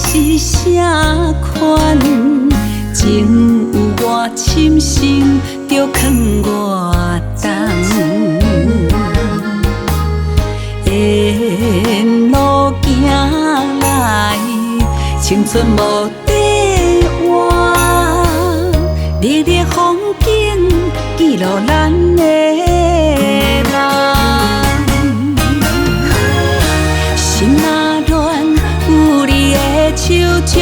是啥款？情有我深深，就藏我重。沿路行来，青春无底换，热烈风景记录咱的梦。心若乱，有你的手将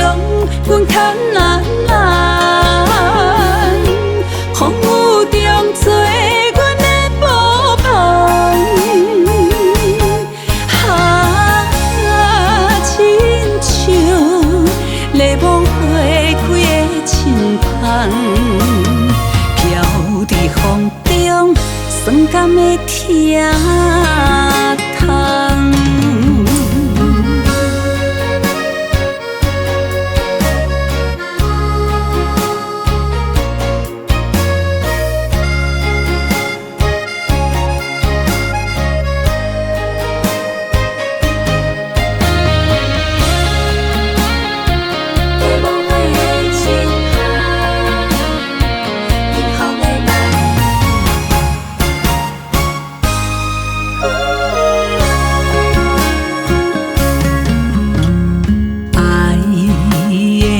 阮牵烂烂，风雨中做阮的保捧。亲像泪梦花开的亲芳，飘伫风中，酸甘的疼痛。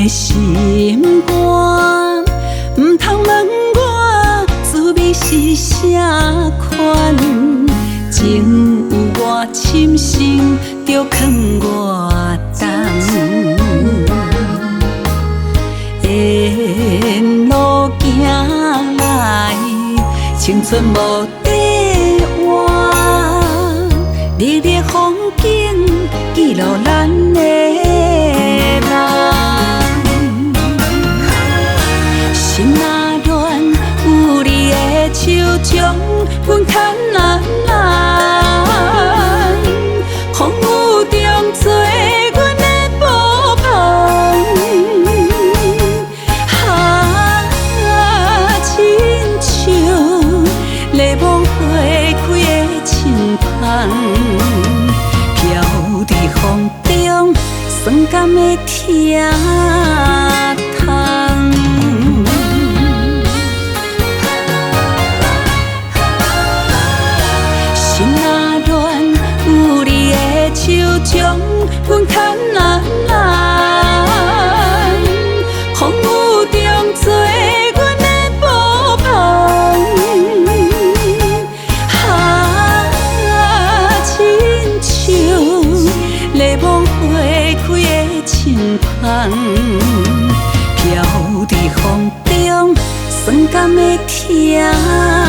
心肝，唔通问我滋味是啥款？情有我深深，就藏我重。沿路行来，青春无底换，热烈风景记录咱的梦。心若乱，有你的手将阮牵烂烂，风雨中做阮的保捧。亲像泪梦花开的亲芳，飘伫风中，酸甘的疼痛。心若乱，有你的手将阮牵烂烂，风雨中做阮的保捧。亲像泪梦花开的亲芳，飘伫风中，酸甘的疼。